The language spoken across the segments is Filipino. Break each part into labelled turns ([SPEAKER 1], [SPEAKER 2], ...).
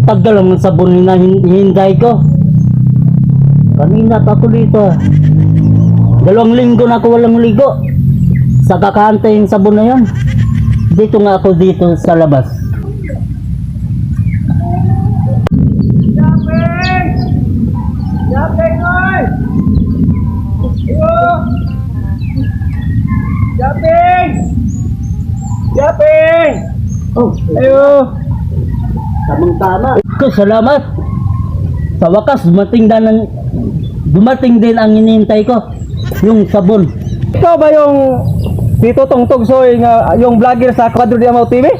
[SPEAKER 1] Tagal ang sabon na hinday ko. Kanina pa ako dito. 2 linggo na ako walang ligo. Sa kakantay yung sabon na yun. Dito nga ako dito sa labas.
[SPEAKER 2] Japeng ơi! Ayo! Japeng! Japeng!
[SPEAKER 1] Oh,
[SPEAKER 2] Ayo!
[SPEAKER 1] tamang-tama. Salamat. Sa wakas dumating din ang hinihintay ko. Yung sabon.
[SPEAKER 2] Ikaw ba yung Tito Tongtog Soy nga yung vlogger sa Quadro de Amao TV?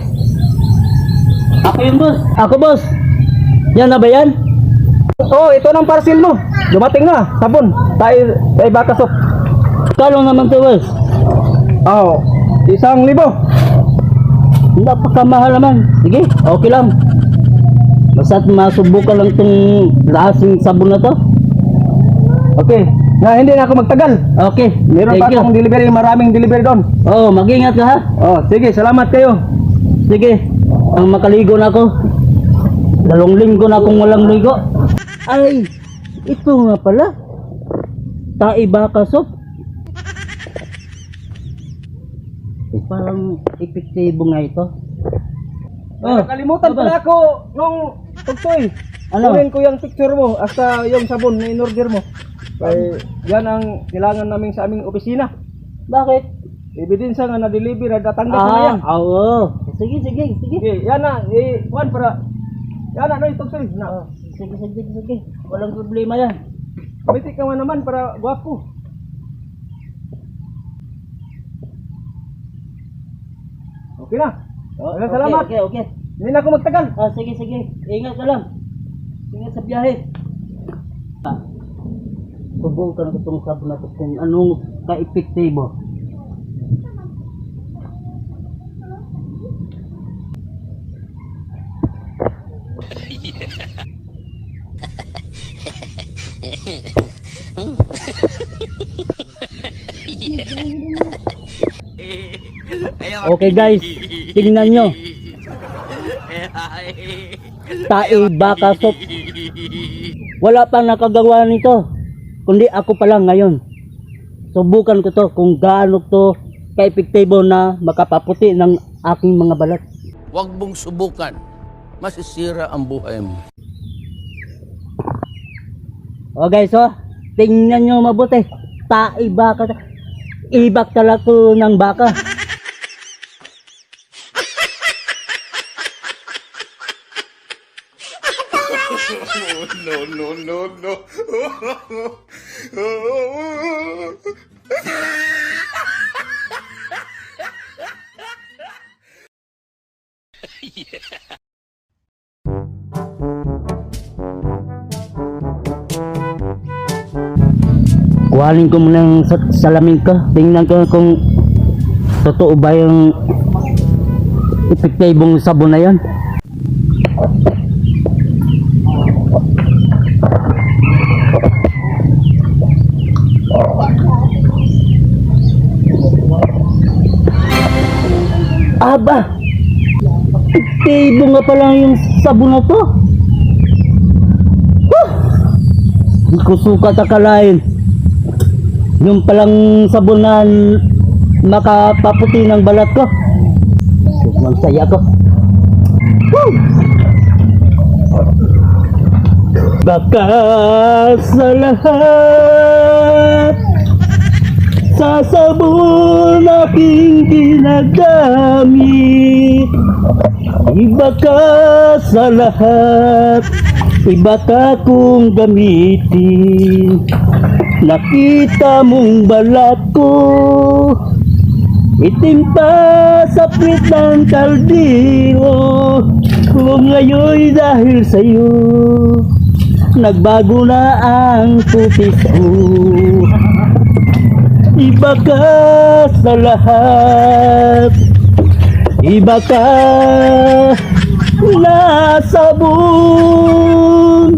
[SPEAKER 1] Ako yun, boss. Ako, boss. Yan na ba yan?
[SPEAKER 2] Oh, ito ng parcel mo. Dumating na, sabon. Tayo baka soap.
[SPEAKER 1] Kalo naman to, boss.
[SPEAKER 2] Oh, 1,000.
[SPEAKER 1] Napakamahal naman. Sige, okay lang. Basta masubukan lang itong lasing sabon na to.
[SPEAKER 2] Okay. Na hindi na ako magtagal.
[SPEAKER 1] Okay,
[SPEAKER 2] Meron pa
[SPEAKER 1] thank you.
[SPEAKER 2] akong delivery, maraming delivery doon.
[SPEAKER 1] Oh, mag-ingat ka ha.
[SPEAKER 2] Oh, sige, salamat kayo.
[SPEAKER 1] Sige, ang makaligo na ako. 2 linggo na akong walang ligo. Ay, ito nga pala. Taibaka soap. Parang epektibo nga ito.
[SPEAKER 2] Nakalimutan pala ako nung tugtoy.
[SPEAKER 1] Ano?
[SPEAKER 2] Kunin ko yung picture mo hasta yung sabon na in-order mo. Kaya yan ang kailangan namin sa aming opisina.
[SPEAKER 1] Bakit?
[SPEAKER 2] Ebidensya nga na-deliver na datanggap mo na yan.
[SPEAKER 1] Oo. Sige.
[SPEAKER 2] Okay, yan na. Juan, para. Yan na, no, tugtoy. Na.
[SPEAKER 1] Sige. Walang problema yan.
[SPEAKER 2] Bitik ka naman para guwapo. Okay na. Salamat.
[SPEAKER 1] Okay.
[SPEAKER 2] Hindi na ako magtagal.
[SPEAKER 1] Sige. Ingat ka lang. Ingat sa biyahe. Subukan ko itong sabon na ito kung anong ka-epektibo. Okay guys, tingnan nyo. Taibaka soap. Wala pang nakagawa nito, kundi ako pa lang ngayon. Subukan ko to kung gaano to ka-epektibo na makapaputi ng aking mga balat.
[SPEAKER 3] Huwag mong subukan. Masisira ang buhay mo.
[SPEAKER 1] O guys, tingnan nyo mabuti. Taibaka. Ibak talaga ko ng baka.
[SPEAKER 3] No.
[SPEAKER 1] Kuhanin ko muna yung salamin ko. Tingnan ko kung totoo ba yung epektibong sabon na yan. Aba! Epektibo nga pala yung sabon na to. Hindi ko sukat akalain. Yung palang sabon na makapaputi ng balat ko. Ang saya ko. Woo! Baka sa lahat sa sabon aking ginagamit, iba ka sa lahat, iba ka kong gamitin. Nakita mong balat ko, itim pa sa pit ng kaldero. Kung ngayon'y dahil sa'yo, nagbago na ang putis ko. Iba ka sa lahat, iba ka na sabon.